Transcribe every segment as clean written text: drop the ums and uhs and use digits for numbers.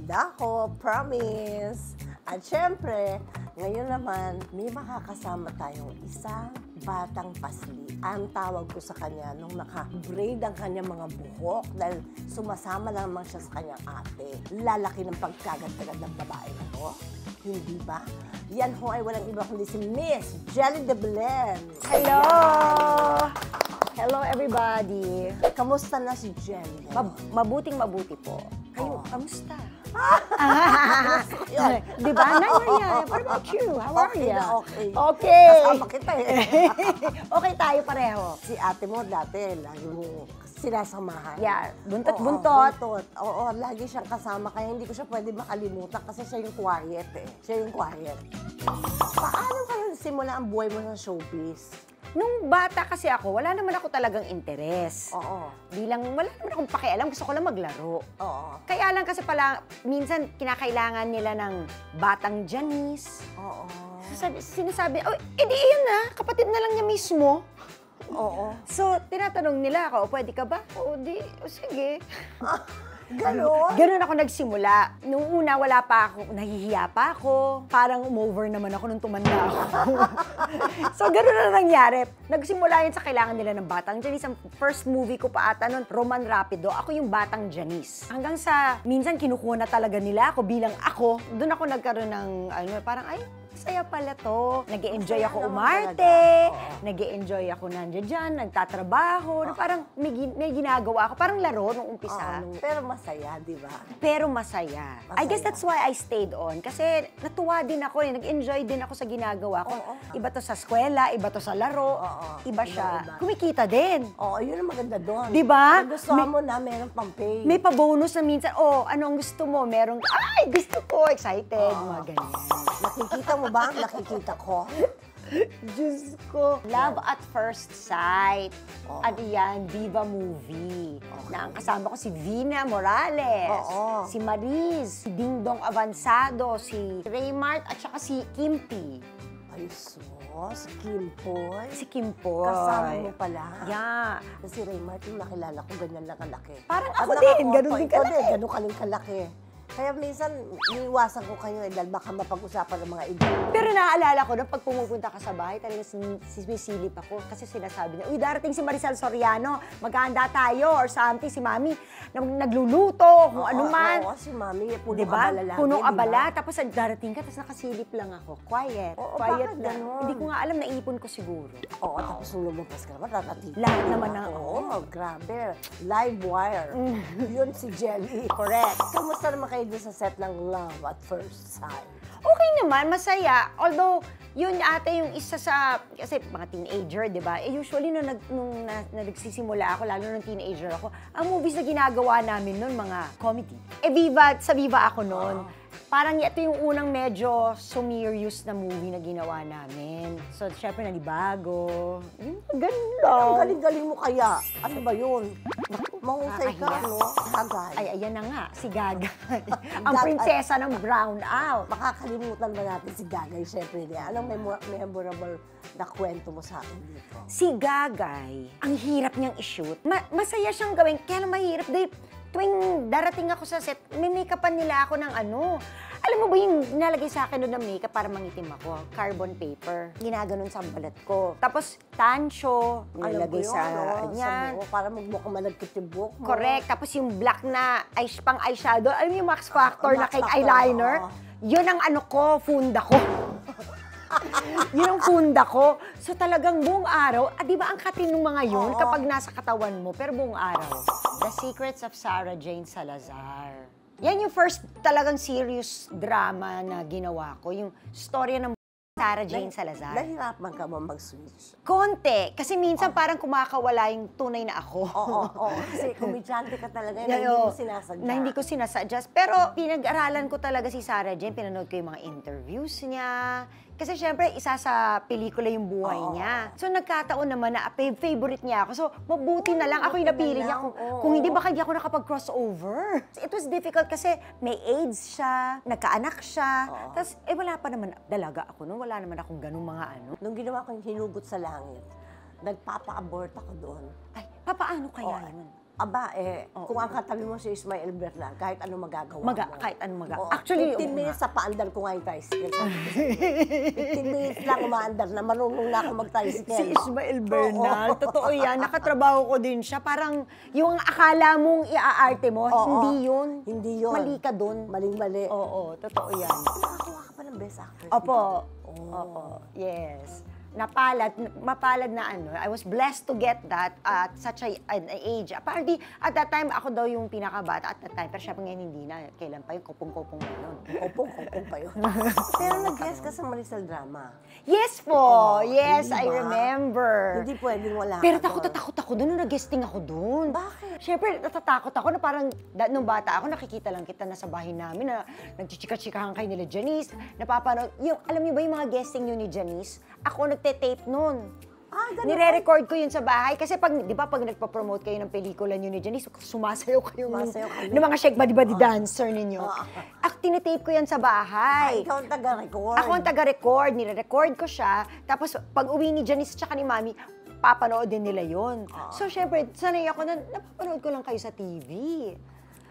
bida ko, promise. At syempre, ngayon naman, may makakasama tayong isang batang pasli. Ang tawag ko sa kanya nung naka-braid ang kanyang mga buhok dahil sumasama naman siya sa kanyang ate. Lalaki ng pagkagad-agad ng babae na to. Hindi ba? Yan ho ay walang iba kundi si Miss Jelly de Belen. Hello! Hello, everybody. Kamusta na si Jelly? Mabuting-mabuti po. Kayo, kamusta? Yun. Di ba? What about you? How are you? Okay. Okay. Kasama kita eh. Okay tayo pareho. Si ate mo dati, lagi mo sinasamahan. Yeah, buntot-buntot. Oo, lagi siyang kasama. Kaya hindi ko siya pwede makalimutan kasi siya yung quiet eh. Siya yung quiet. Paano ka simula ang buhay mo sa showbiz? Nung bata kasi ako, wala naman ako talagang interes. Oo. Wala naman akong pakialam, gusto ko lang maglaro. Oo. Kaya lang kasi pala, minsan kinakailangan nila ng batang Janice. Oo. Sinasabi, oh, edi yun na, kapatid na lang niya mismo. Oo. So, tinatanong nila ako, pwede ka ba? O, sige. Ganon? Ganon ako nagsimula. Nung una, wala pa ako, nahihiya pa ako. Parang umover naman ako nung tumanda ako. So, ganon na nangyari. Nagsimula yun sa kailangan nila ng Batang Janice. Ang first movie ko pa ata nun, Roman Rapido. Ako yung Batang Janice. Hanggang sa, minsan kinukuha na talaga nila ako bilang ako. Doon ako nagkaroon ng, parang, ay, masaya pala to. Nag-e-enjoy ako umarte. Nag-e-enjoy ako nandiyan dyan, nagtatrabaho. Parang may ginagawa ako. Parang laro nung umpisa. Pero masaya, di ba? Pero masaya. I guess that's why I stayed on. Kasi natuwa din ako eh. Nag-enjoy din ako sa ginagawa ko. Iba to sa eskwela, iba to sa laro. Iba siya. Kumikita din. Oo, yun ang maganda doon. Di ba? Gusto mo na meron pang pay. May pa-bonus na minsan, ano ang gusto mo? Merong, ay, gusto ko, excited, mga ganyan. Nakikita mo ba? Nakikita ko. Diyos ko. Love at First Sight. Ano yan? Viva Movie. Na ang kasama ko si Vina Morales. Si Mariz, si Dingdong Avansado, si Raymart, at saka si Kimpi. Ay, sus. Kimpoy. Si Kimpoy. Kasama mo pala. Yeah. Kasi Raymart, yung nakilala ko, ganyan lang kalaki. Parang ako din, ganun din kalaki. Ganun ka lang kalaki. Kaya minsan, iniiwasan ko kayo dahil baka mapag-usapan ng mga ide. Pero naaalala ko, nung pag pumupunta ka sa bahay, talagang sinisilip ako. Kasi sinasabi niya, uy, darating si Marisol Soriano, maghahanda tayo, or something, si Mami, nagluluto, kung ano man. Oo, si Mami, punong diba? abala lagi. Punong abala, tapos darating ka, tapos nakasilip lang ako. Quiet. Quiet lang. Hindi ko nga alam, naipon ko siguro. Oo, tapos nung lumabas ka naman, tatatig. Lahat naman na. Oo, grabe. Live wire. Yun si Jelly. Correct. Kamusta naman kayo doon sa set ng Love at First Sight? Okay naman, masaya. Although, yun ate yung isa sa, kasi mga teenager, di ba? Usually, nung nagsisimula ako, lalo nung teenager ako, ang movies na ginagawa namin nun, mga comedy. Sa Viva ako nun. Parang ito yung unang medyo sumerious na movie na ginawa namin. So, syempre, nanibago. Yung ganun lang. Ang galing-galing mo kaya. Ano ba yun? Mahusay ka, no? Gagay. Ay, ayan na nga, si Gagay. Ang prinsesa ng brown out. Makakalimutan ba natin si Gagay? Syempre, anong memorable na kwento mo sa akin dito? Si Gagay, ang hirap niyang i-shoot. Masaya siyang gawin, kaya lang mahirap. Dahil tuwing darating ako sa set, may make-upan nila ako ng ano. Alam mo ba yung nalagay sa akin doon ng makeup para mangitim ako? Carbon paper. Ginaganon sa balat ko. Tapos, tansyo, nilagay sa yan. Para mukhang malagkit yung buhok mo. Correct. Tapos yung black na pang eyeshadow, alam mo yung Max Factor na cake eyeliner? Yun ang ano ko, funda ko. Yun ang funda ko. So talagang buong araw, di ba ang katin ng mga yun kapag nasa katawan mo, pero buong araw. The Secrets of Sarah Jane Salazar. Yan yung first talagang serious drama na ginawa ko. Yung storya ng Sarah Jane Salazar. Nahirapan ka ba mag-switch? Konti. Kasi minsan parang kumakawala yung tunay na ako. Oo. Kasi komedyante ka talaga na hindi mo sinasadya. Na hindi ko sinasadya. Pero pinag-aralan ko talaga si Sarah Jane. Pinanood ko yung mga interviews niya. Kasi syempre, isa sa pelikula yung buhay niya. So nagkataon naman na favorite niya ako. So mabuti na lang ako yung napili niya. Kung hindi, baka hindi ako nakapag-crossover. It was difficult kasi may AIDS siya, nagkaanak siya. Tapos wala pa naman, dalaga ako noon. Wala naman akong ganung mga ano. Nung ginawa kong Hinugot sa Langit, nagpapa-abort ako doon. Ay, papaano kaya yun? Aba, kung ang katabi mo si Ismael Bernal, kahit ano magagawa mo. Kahit ano magagawa. Oo, Actually, 15 minutes sa paandar ko nga yung tricycle. 15 minutes lang umaandar na marunong na ako mag-tricycle. Si Ismael Bernal, totoo yan, nakatrabaho ko din siya. Parang yung akala mong iaarte mo, hindi yun. Hindi yun. Mali ka dun. Maling-mali. Oo, totoo yan. Nakakuha ka pa ng best actress. Opo. Opo. Yes. Mapalad na ano. I was blessed to get that at such an age. Apparently, at that time, ako daw yung pinakabata at that time. Pero syempre ngayon hindi na. Kailan pa yun? Kopong-kopong na yun. Kopong pa yun. Pero nag-guest ka sa Marisol Drama. Yes po! Yes, diba? I remember. Hindi pwedeng wala Pero ka takot ako doon nung nag-guesting ako doon. Bakit? Syempre, natatakot ako na parang nung bata ako, nakikita lang kita na sa bahay namin na nagchichika-chikahan kayo nila Janice. Napapanood. Alam niyo ba yung mga guesting niyo ni Janice? Ako nagte-tape nun. Ganun. Nire-record ko yun sa bahay. Kasi di ba pag nagpa-promote kayo ng pelikula niyo ni Janice, sumasayaw kayo ng mga shake body dancer ninyo. Ako, tinitape ko yan sa bahay. Ikaw ang taga-record. Ako ang taga-record. Nire-record ko siya. Tapos pag uwi ni Janice at ni Mami, papanood din nila yun. So, syempre, sanay ako na napapanood ko lang kayo sa TV.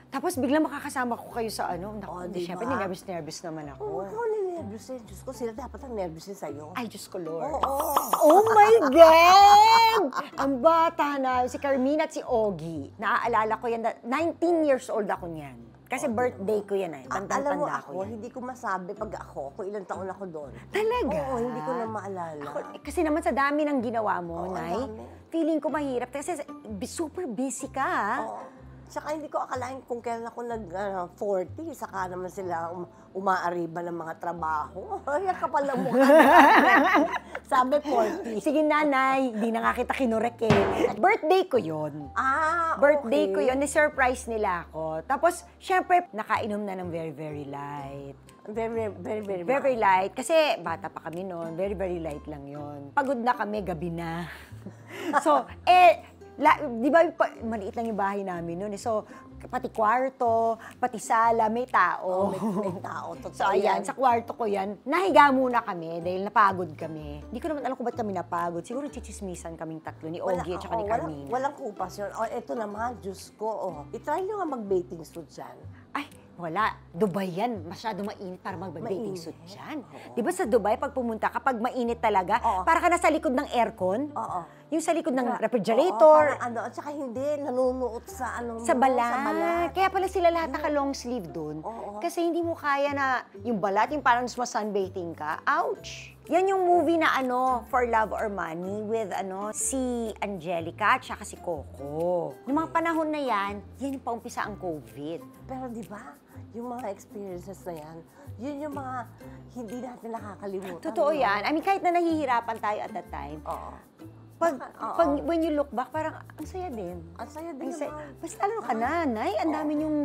Tapos biglang makakasama ko kayo sa ano. Naku, diba? Syempre, nervous naman ako. Ikaw nervous eh. Diyos ko, sila dapat ang nervous sa'yo. Ay, Diyos ko, Lord. Oo. Oh my God! Ang bata na, si Carmina at si Ogie. Naaalala ko yan, 19 years old ako niyan. Kasi birthday ko yan Alam mo Tandang-tanda ko ako, yan. hindi ko masabi pag ako, kung ilang taon ako doon. Talaga? Oo, hindi ko na maalala. Kasi naman sa dami ng ginawa mo, Oo, Nay, dami. feeling ko mahirap. Kasi super busy ka, ha? Oo. Tsaka hindi ko akalain kung kailan ako nag-40, saka naman sila umaariba ng mga trabaho. Ay, kapal ang mukha. Sabi 40. Sige, Nanay, hindi na nga kita kinurek eh. Birthday ko yun. Birthday ko yun, ni-surprise nila ako. Tapos, syempre, nakainom na ng very, very light. Very light. Kasi bata pa kami noon, very, very light lang yun. Pagod na kami, gabi na. So, di ba, maliit lang yung bahay namin noon. So, pati kwarto, pati sala, may tao. May tao, totoo. So, ayan, sa kwarto ko yan, nahiga muna kami dahil napagod kami. Hindi ko naman alam kung ba't kami napagod. Siguro chichismisan kaming tatlo, ni Ogie at saka ni Carmina. Walang kupas yun. Eto naman, Diyos ko. I-try nyo nga mag-bathing suit dyan. Ay, wala. Dubai yan. Masyado mainit para mag-bathing suit dyan. Di ba sa Dubai, pag pumunta ka, pag mainit talaga, para ka nasa likod ng aircon. Yung sa likod ng refrigerator. At saka hindi, nanunuot sa sa balat. Kaya pala sila lahat naka-long sleeve dun. Kasi hindi mo kaya na yung balat, yung parang sunbathing ka. Ouch! Yan yung movie na For Love or Money with si Angelica at saka si Coco. Noong mga panahon na yan yung paumpisa ang COVID. Pero di ba, yung mga experiences na yan, yun yung mga hindi natin nakakalimutan. Totoo yan. I mean, kahit na nahihirapan tayo at that time, when you look back, parang ang saya din. Ang saya din naman. Basta lalo ka na, Nay. Ang dami yung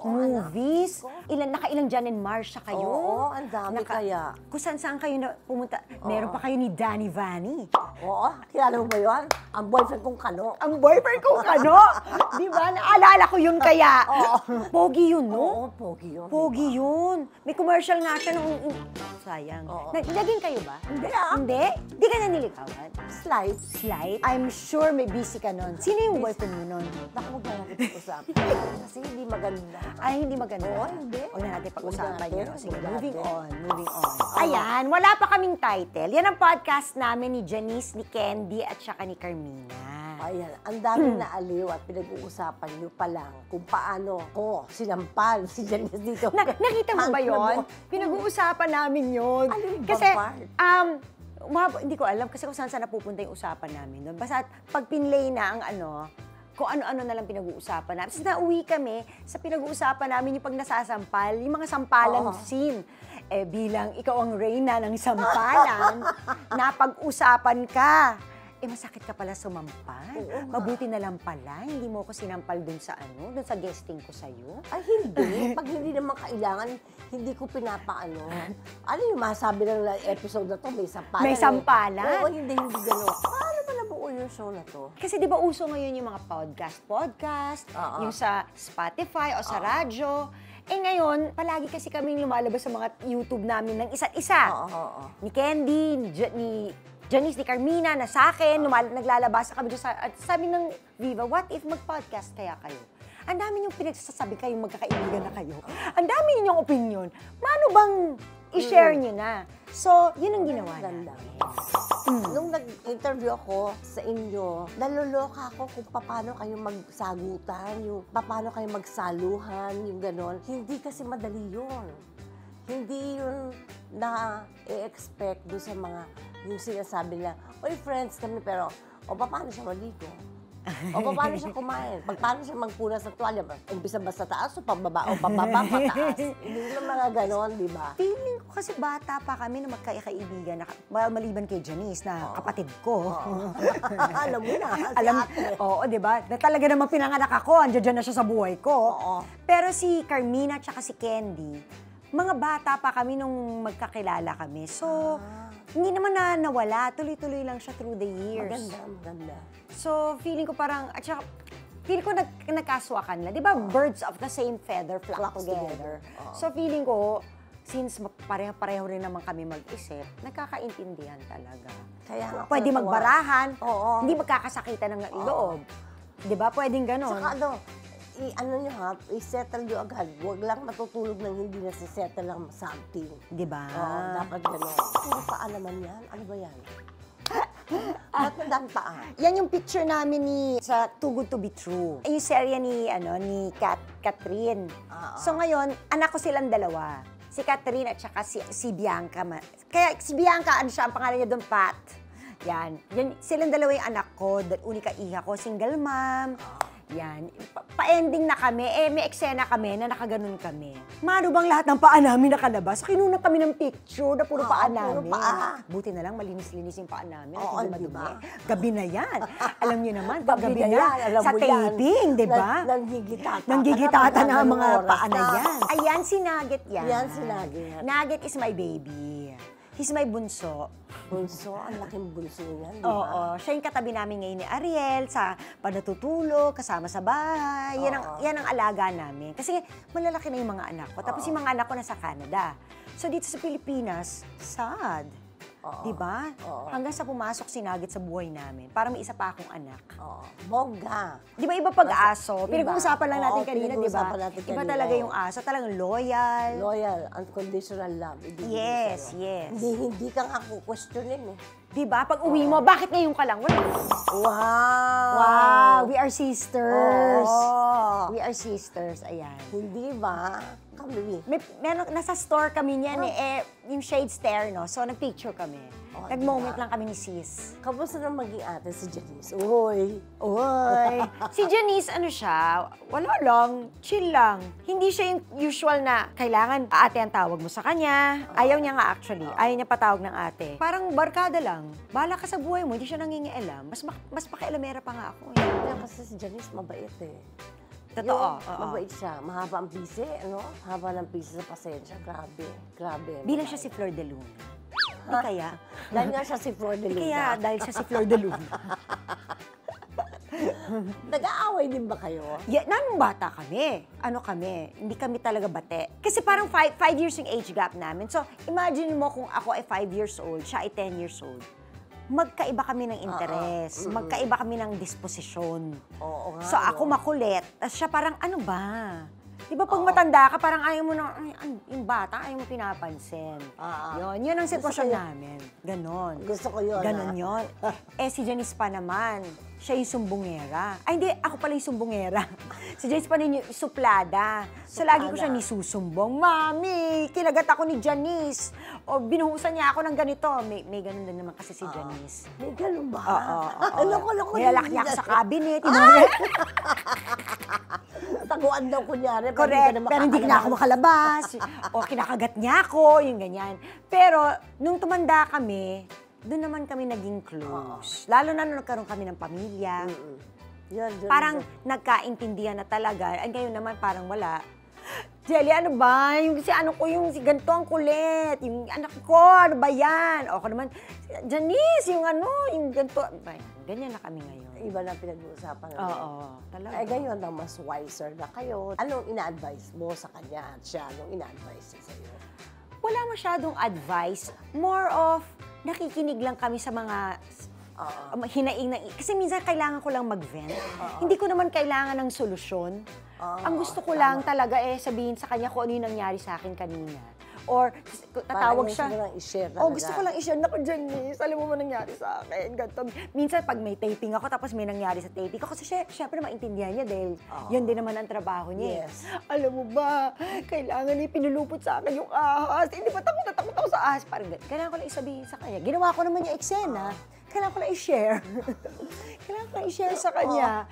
movies. Nakailang Jan and Marsha kayo. Oo, ang dami kaya. Kung saan kayo na pumunta. Meron pa kayo ni Danny Vanny. Oo, kilala mo ba yun? Ang boyfriend kong Kano. Ang boyfriend kong Kano? Di ba? Naalala ko yun kaya. Pogi yun, no? Oo, pogi yun. Pogi yun. May commercial nga siya nung... Sayang. Naging kayo ba? Hindi Hindi? Di ka na nilikawan? Slides. I'm sure may busy ka nun. Sino yung boyfriend mo nun? Naku, huwag na natin pag-usapan. Kasi hindi maganda. Ay, hindi maganda. Oo, hindi. Huwag na natin pag-usapan yun. Sige, Huwag moving natin. on. Ayan, wala pa kaming title. Yan ang podcast namin ni Janice, ni Candy, at saka ni Carmina. Ayan, ang daming naaliw at pinag-uusapan nyo pa lang kung paano ko sinampal si Janice dito. Nakita mo ba yun? Pinag-uusapan namin yun. Alin bang Kasi, part? hindi ko alam kasi kung saan napupunta yung usapan namin doon. Basta pag pinlay na ang kung ano-ano na lang pinag-uusapan namin. Kasi nauwi kami sa pinag-uusapan namin yung pag nasasampal, yung mga sampalan scene. Bilang ikaw ang reyna ng sampalan, napag-usapan ka. Masakit ka pala sumampal. Mabuti na lang pala, hindi mo ako sinampal dun sa dun sa guesting ko sa'yo. Ay, hindi. Pag hindi naman kailangan, hindi ko pinapaano. Ano yung masabi ng episode na to? May sampalan. May sampalan? Oo, hindi gano'n. Paano ba nabuo yung show na to? Kasi di ba uso ngayon yung mga podcast, yung sa Spotify o sa radyo. Ngayon, palagi kasi kaming lumalabas sa mga YouTube namin ng isa't isa. Ni Candy, ni Janice Di Carmina na sa akin, naglalabas kami doon at sabi ng Viva, what if mag-podcast kaya kayo? Ang dami niyong pinagsasabi kayong magkakaibigan na kayo. Ang dami ninyong opinion. Mano bang i-share niyo na? So, yun ang ginawa Ganda. namin. Nung nag-interview ako sa inyo, naluloka ako kung paano kayo magsagutan, yung paano kayo magsaluhan, yung ganon. Hindi kasi madali yun. Hindi yun na-expect doon sa mga, yung sinasabi na, oy, friends kami, pero, o paano siya maligo? O paano siya kumain? Paano siya magpunas ng tuwalya? Umpisa ba sa taas o pababa? O pababa, pataas? Hindi naman mga ganon, di ba? Feeling ko kasi bata pa kami na magkakaibigan, maliban kay Janice na kapatid ko. Alam mo na, si Alam, ate. oo, di ba? Na talaga namang pinanganak ako, andiyan na siya sa buhay ko. Oo. Pero si Carmina at si Candy, mga bata pa kami nung magkakilala kami. So, hindi naman na nawala. Tuloy-tuloy lang siya through the years. Maganda. So, feeling ko parang, at saka, feeling ko nagkaswakan lang. Di ba, birds of the same feather flock together. So, feeling ko, since pareho-pareho rin naman kami mag-isip, nagkakaintindihan talaga. Kaya nga, Pwede natuwa. magbarahan, Oo. hindi magkakasakitan ng loob. Di ba? Pwedeng ganon. Saka ano nyo ha, i-settle nyo agad. Huwag lang matutulog ng hindi na si-settle lang something. Di ba? Oo, dapat gano'n. Puro paa naman yan. Ano ba yan? Ba't madang paa? Yan yung picture namin sa Too Good To Be True. Yung serya ni Catherine. So ngayon, anak ko silang dalawa. Si Catherine at saka si Bianca. Kaya si Bianca, ano siya, ang pangalan niya doon, Pat. Yan. Silang dalawa yung anak ko. Unika iha ko, single mom. Yan. Pa-ending na kami. May eksena kami na nakaganon kami. Mano bang lahat ng paa namin nakalabas? Kinunan kami ng picture na puro paa namin. Puro paa. Buti na lang, malinis-linis yung paa namin. Oo, Hindi di ba? madumi. Gabi na yan. Alam niyo naman, pag gabi Gabi na na, yan, alam sa mo yan. taping, di ba? Nanggigitata na ang mga paa na yan. Ayan, si Nugget yan. Yan si Nugget. Nugget is my baby. He's my bunso. Bunso, ang laking bunso yan, di Oo, ba? siya yung katabi namin ngayon ni Ariel sa panatutulog, kasama sa bahay. Yan ang alaga namin. Kasi malalaki na yung mga anak ko. Tapos yung mga anak ko nasa Canada. So dito sa Pilipinas, sad. Di ba? Hanggang sa pumasok si Nugget sa buhay namin. Para may isa pa akong anak. Bongga. Di ba iba pag-aso? Iba. Pinag-uusapan lang natin Oo, kanina, di ba? pinag-uusapan natin Iba kanina, talaga oo. yung aso. Talagang loyal. Loyal, unconditional love. ibibigay Yes, sa'yo. yes. Hindi ka nga questionin eh. Di ba? Pag uwi mo, bakit ngayon ka lang? Wala. Wow! Wow, we are sisters. Oo. We are sisters, ayan. Hindi ba? Kami. Nasa store kami niyan yung shade stare, no? So, nag-picture kami. Nag-moment lang kami ni sis. Kamusta na maging ate si Janice? Uy! Oy! Si Janice, ano siya, wala lang, chill lang. Hindi siya yung usual na kailangan ate ang tawag mo sa kanya. Ayaw niya nga actually. Ayaw niya patawag ng ate. Parang barkada lang. Bahala ka sa buhay mo, hindi siya nangingialam. Mas pakialamera pa nga ako. Kaya kasi si Janice mabait eh. Totoo. Mabait siya. Mahaba ang pisi, ano? Haba ng pisi sa pasensya. Grabe. Grabe. Bilang siya si Flor de Luna. Di kaya? Dahil nga siya si Flor de Di Luna. kaya dahil siya si Flor de Luna. Nag-aaway din ba kayo? Nung bata kami, hindi kami talaga bate. Kasi parang 5 years yung age gap namin. So, imagine mo kung ako ay 5 years old, siya ay 10 years old. Magkaiba kami ng interes, magkaiba kami ng disposisyon. Oo nga. So, ako makulit, tapos siya parang, ano ba? Di ba pag matanda ka, parang ayaw mo na, yung bata, ayaw mo pinapansin. Yun ang sitwasyon namin. Ganon. Gusto ko yun. Ganon yun. Si Janice pa naman, siya yung sumbongera. Ay, hindi, ako pala yung sumbongera. Si Janice pa rin yung suplada. So, lagi ko siya nisusumbong. Mami, kinagat ako ni Janice. O, binuhusan niya ako ng ganito. May ganun din naman kasi si Janice. May ganun ba? Oo. Loko-loko. Nilalak niya ako sa cabinet. Taguan daw kunyari. Correct, pero hindi na ako makalabas. O kinakagat niya ako, yung ganyan. Pero, nung tumanda kami, doon naman kami naging close. Lalo na nung nagkaroon kami ng pamilya. Yun, Parang nagkaintindihan na talaga. Ay, ngayon naman parang wala. Jelly, ano ba? Yung si ano ko, yung si ganito ang kulit. Yung anak ko, ano ba yan? O ako naman, Janice, yung ano, yung ganito. Ganyan na kami ngayon. Iba na pinag-uusapan. Oo, talaga. Eh, ngayon na mas wiser na kayo. Anong ina-advise mo sa kanya at siya? Anong ina-advise niya sa'yo? Wala masyadong advice. More of, nakikinig lang kami sa mga Oo. hinaing na, kasi minsan kailangan ko lang mag-vent. Hindi ko naman kailangan ng solusyon. Ang gusto ko lang talaga sabihin sa kanya kung ano yung nangyari sa akin kanina. Or tatawag siya. I-share Oh, gusto ko lang i-share. Naku, Janice, alam mo ba nangyari sa akin? Ganito. Minsan, pag may taping ako, tapos may nangyari sa taping ko, kasi syempre maintindihan niya dahil yun din naman ang trabaho niya. Yes. Alam mo ba, kailangan pinulupot sa akin yung ahas. Hindi ba takot na takot ako sa ahas? Parang kailangan ko lang isabihin sa kanya. Ginawa ko naman yung eksena. Kailangan ko lang i-share. Kailangan ko lang i-share sa kanya.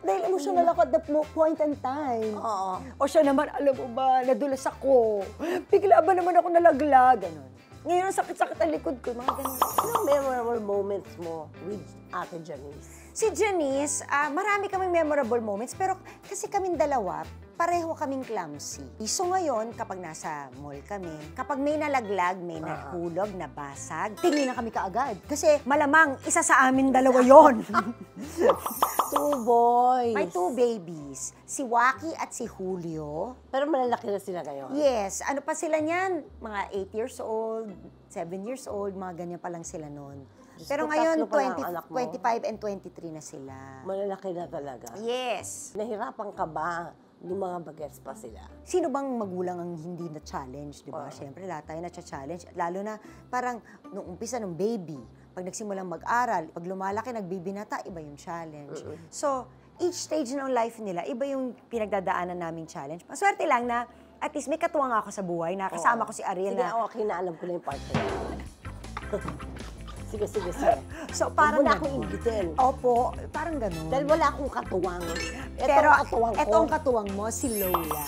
Dahil emotional ako at the point in time. Oo. O siya naman, alam mo ba, nadulas ako. Bigla ba naman ako nalaglag? Ganon. Ngayon, ang sakit-sakit ang likod ko. Mga ganon. Anong memorable moments mo with Ate Janice? Si Janice, marami kaming memorable moments, pero kasi kaming dalawa, pareho kaming clumsy. So ngayon, kapag nasa mall kami, kapag may nalaglag, may nahulog, nabasag, tingin na kami kaagad. Kasi malamang, isa sa amin dalawa yon. 2 boys. May 2 babies, si Waki at si Julio. Pero malalaki na sila ngayon. Yes, ano pa sila niyan? Mga 8 years old, 7 years old, mga ganyan pa lang sila noon. Pero ko, ngayon, tatlo pa lang ang anak mo. 25 and 23 na sila. Malalaki na talaga. Yes. Nahirapan ka ba yung mga bagets pa sila? Sino bang magulang ang hindi na-challenge, di ba? Siyempre, lahat tayo na-challenge. Lalo na, parang, nung umpisa ng baby, pag nagsimulang mag-aral, pag lumalaki, nagbibinata, iba yung challenge. So, each stage ng life nila, iba yung pinagdadaanan naming challenge. Maswerte lang na, at least may katuwang ako sa buhay, na kasama ko si Ariel Sige, na... okay na, alam ko na yung part na yun. Sige. So, Parang parang wala akong inggitin. Opo, parang ganun. Dahil wala akong katuwang. Pero, ang katuwang ko. eto ang katuwang mo, si Lola.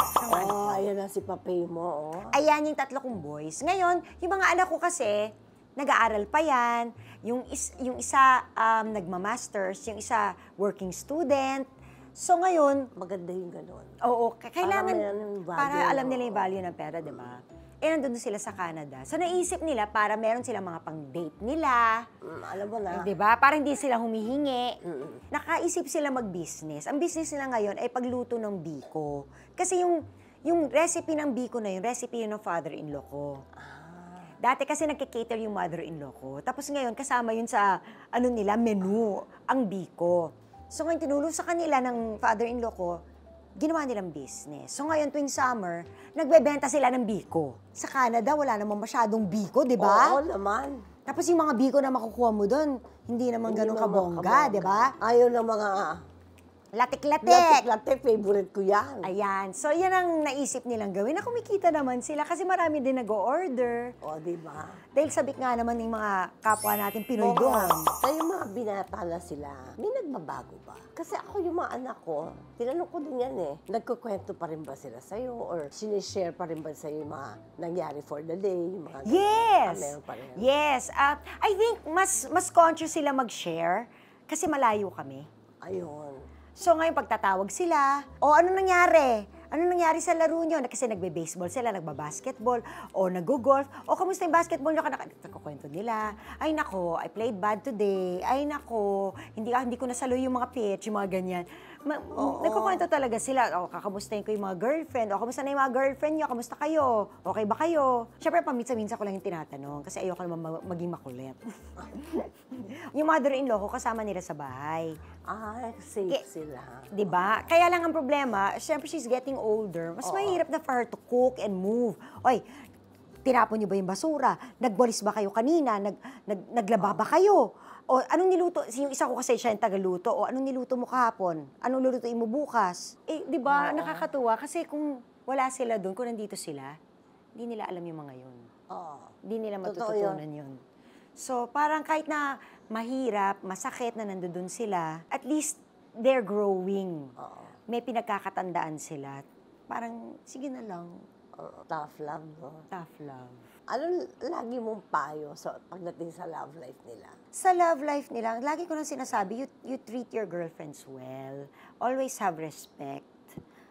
Ayan na si Papay mo, Ayan yung 3 kong boys. Ngayon, yung mga anak ko kasi, nag-aaral pa yan. Yung isa nagma-masters, yung isa working student. So ngayon, Maganda yung ganun. oo, kailangan, Para may value, para alam nila yung value ng pera, di ba? Nandun sila sa Canada. So naisip nila para meron silang mga pang-date nila. Alam mo na. Di ba? Para hindi sila humihingi. Nakaisip sila mag-business. Ang business nila ngayon ay pagluto ng biko. Kasi yung recipe ng biko na yun, recipe yun ng father-in-law ko. Dati kasi nagkikater yung mother-in-law ko. Tapos ngayon, kasama yun sa menu, ang biko. So ngayon, tinulong sa kanila ng father-in-law ko, ginawa nilang business. So ngayon, tuwing summer, nagbebenta sila ng biko. Sa Canada, wala namang masyadong biko, di ba? Oo naman. Tapos yung mga biko na makukuha mo doon, hindi naman ganun kabongga, di ba? Ayaw ng mga Latik-latik. latik, favorite ko yan. Ayan. So, yan ang naisip nilang gawin na kumikita naman sila kasi marami din nag-o-order. O, di ba? Dahil sabik nga naman yung mga kapwa natin Pinoy doon. Sa yung mga binata na sila, may nagbabago ba? Kasi ako yung mga anak ko, tinanong ko din yan nagkukwento pa rin ba sila sa'yo? Or sinishare pa rin ba sa'yo yung mga nangyari for the day? Yung mga Yes! meron pa rin. Yes. I think mas conscious sila mag-share kasi malayo kami. Ayun. So ngayon pagtatawag sila, ano nangyari? Ano nangyari sa laro nyo? Kasi nagbe-baseball sila, nagba-basketball, o nag-golf. O kamusta yung basketball nyo? Nagkukwento nila. Ay nako, I played bad today. Ay nako, hindi ko nasalo yung mga pitch, yung mga ganyan. Nagkukwento talaga sila. O kakamustahin ko yung mga girlfriend. O kamusta na yung mga girlfriend nyo? Kamusta kayo? Okay ba kayo? Siyempre, paminsan-minsan ko lang yung tinatanong kasi ayoko naman maging makulit. Yung mother-in-law ko, kasama nila sa bahay. Safe sila. Diba? Kaya lang ang problema, syempre she's getting older. Mas mahirap na for her to cook and move. Oy, tinapon niyo ba yung basura? Nagwalis ba kayo kanina? Naglaba ba kayo? O anong niluto? Yung isa ko kasi siya yung tagaluto. O anong niluto mo kahapon? Anong lulutuin mo bukas? Di ba? Nakakatuwa. Kasi kung wala sila doon, kung nandito sila, hindi nila alam yung mga yun. Hindi nila matututunan yun. So, parang kahit na mahirap, masakit na nandoon sila, at least they're growing. May pinagkakatandaan sila. Parang, sige na lang. Tough love, no? Tough love. Ano lagi mong payo pagdating sa love life nila? Sa love life nila, lagi ko nang sinasabi, you treat your girlfriends well. Always have respect.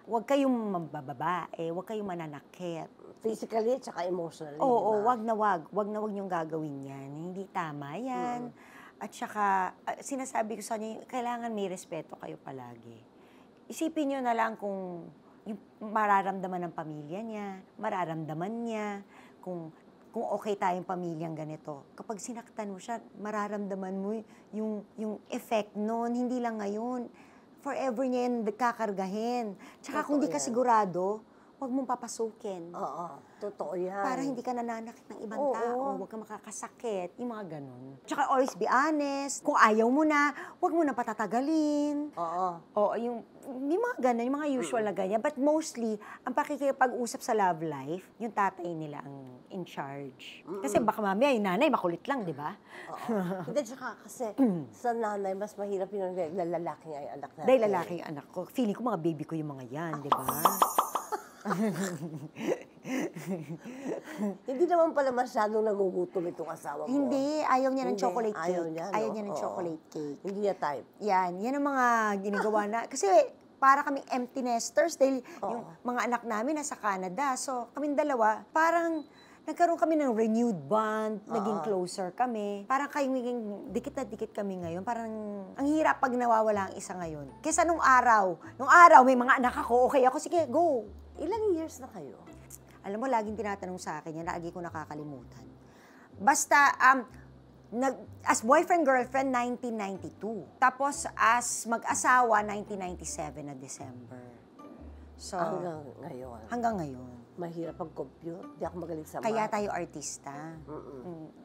Huwag kayong mambababae, huwag kayong mananakit. Physically at saka emotionally. Oo, wag na wag niyong gagawin yan. Hindi tama yan. At saka, sinasabi ko sa niya, kailangan may respeto kayo palagi. Isipin niyo na lang kung yung mararamdaman ng pamilya niya, mararamdaman niya, kung kung okay tayong pamilyang ganito. Kapag sinaktan mo siya, mararamdaman mo yung effect nun, hindi lang ngayon. Forever niya yan kakargahin. Tsaka kung di ka sigurado, huwag mong papasukin. Oo, totoo yan. Para hindi ka nananakit ng ibang Oo. tao, huwag ka makakasakit, yung mga ganun. Tsaka always be honest. Kung ayaw mo na, huwag mo na patatagalin. Oo. Oo, yung mga ganun, yung mga usual na ganyan. But mostly, ang pakikipag-usap sa love life, yung tatay nila ang in charge. Kasi baka mamaya yung nanay makulit lang, di ba? Oo. Hindi, tsaka kasi sa nanay, mas mahirap yung lalaki nga yung anak natin. Dahil lalaki yung anak ko. Feeling ko mga baby ko yung mga yan, di ba? Hindi naman pala masyadong nagugutom itong asawa mo. Hindi, ayaw niya ng Hindi, chocolate cake. ayaw niya, no? Ayaw niya ng Oo. chocolate cake. Hindi niya type. Yan ang mga ginagawa na. Kasi para kaming empty nesters dahil yung mga anak namin nasa Canada. So, kaming dalawa, parang nagkaroon kami ng renewed bond, naging closer kami. Parang kayong dikit na dikit kami ngayon. Parang ang hirap pag nawawala ang isa ngayon. Kesa nung araw may mga anak ako, okay ako, sige, go. Ilang years na kayo? Alam mo, laging tinatanong sa akin yan, lagi ko nakakalimutan. Basta, as boyfriend-girlfriend, 1992. Tapos, as mag-asawa, 1997 na December. So, Hanggang ngayon. hanggang ngayon. Mahirap pag-compute. Hindi ako magaling sa Kaya math. tayo artista.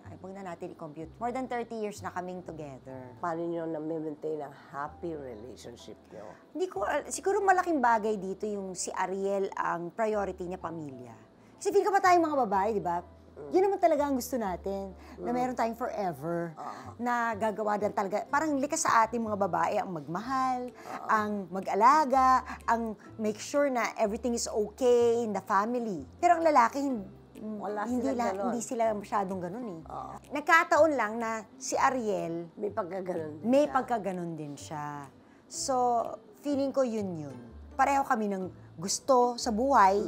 Ay, huwag na natin i-compute. More than 30 years na kaming together. Paano nyo na-maintain ang happy relationship nyo? Hindi ko, siguro malaking bagay dito yung si Ariel ang priority niya pamilya. Kasi feel ko pa tayong mga babae, di ba? Yun naman talaga ang gusto natin, na meron tayong forever, na gagawa din talaga. Parang likas sa ating mga babae ang magmahal, ang mag-alaga, ang make sure na everything is okay in the family. Pero ang lalaki, hindi sila masyadong ganun eh. Nagkataon lang na si Ariel, May pagkaganon din may siya. pagkaganon din siya. So, feeling ko yun. Pareho kami ng gusto sa buhay,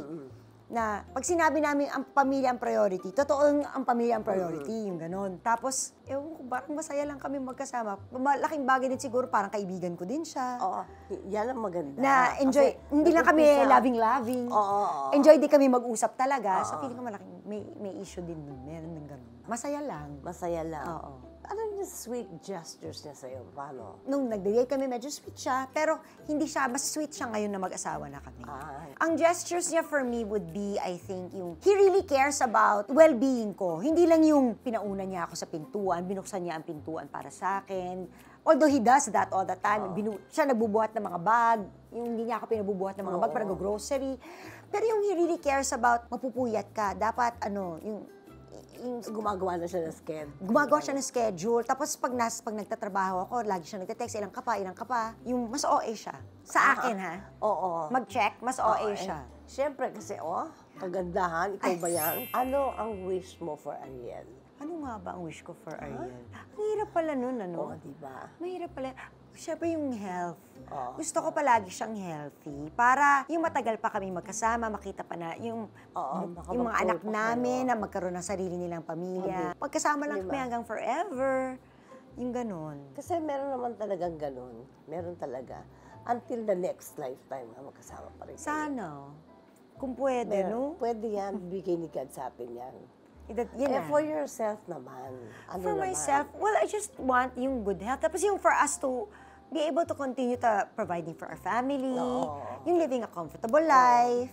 na pag sinabi namin ang pamilya ang priority, totoo ang pamilya ang priority, yung ganon. Tapos, ewan ko, parang masaya lang kami magkasama. Malaking bagay din siguro, parang kaibigan ko din siya. Oo, yan ang maganda. Na enjoy, Kasi hindi lang kami loving-loving. Oo. Enjoy din kami mag-usap talaga. So, feeling ko malaking, may issue din nun. Meron ng ganon. Masaya lang. Masaya lang. Oo. Ano yung sweet gestures niya sa'yo? Paano? Nung nag-date kami, medyo sweet siya. Pero hindi siya, mas sweet siya ngayon na mag-asawa na kami. Ay. Ang gestures niya for me would be, I think, yung he really cares about well-being ko. Hindi lang yung pinauna niya ako sa pintuan, binuksan niya ang pintuan para sa akin. Although he does that all the time. Siya nagbubuhat ng mga bag. Yung hindi niya ako pinabubuhat ng mga bag para go-grocery. Pero yung he really cares about mapupuyat ka. Dapat, yung Gumagawa na siya ng schedule. gumagawa siya ng schedule. Tapos pag nagtatrabaho ako, lagi siya nagte-text, ilang ka pa. Yung mas OA siya. Sa akin, ha? Oo. Mag-check, mas OA siya. Siyempre kasi, kagandahan, ikaw ba yan? Ano ang wish mo for Ariel? Ano nga ba ang wish ko for Ariel? Ang hirap pala nun, ano? Oo, diba? Mahirap pala. Siyempre yung health. Oo. Gusto ko palagi siyang healthy para yung matagal pa kami magkasama, makita pa na yung mga anak namin na magkaroon ng sarili nilang pamilya. Magkasama lang kami hanggang forever. Yung ganun. Kasi meron naman talagang ganun. Meron talaga. Until the next lifetime, magkasama pa rin. Sana. Kung pwede, no? Pwede yan. Bigay ni God sa atin yan. For yourself naman. Ano for naman? myself, well, I just want yung good health. Tapos yung for us to be able to continue to providing for our family, yung living a comfortable life.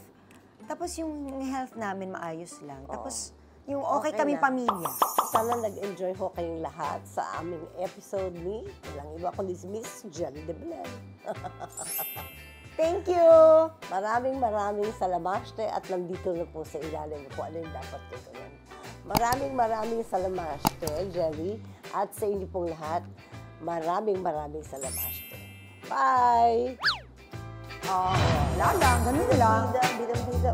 Tapos yung health namin maayos lang. Tapos yung okay kaming pamilya. Sana nag-enjoy ho kayong lahat sa aming episode ni walang iba kundi si Miss Jelly de Belen. Thank you! Maraming salamaste at nandito na po sa ilalim po ano yung dapat gawin. Maraming salamaste, Jelly, at sa inyo pong lahat, maraming salamaste. Bye! Wala lang, ganun lang. Bidang-bida,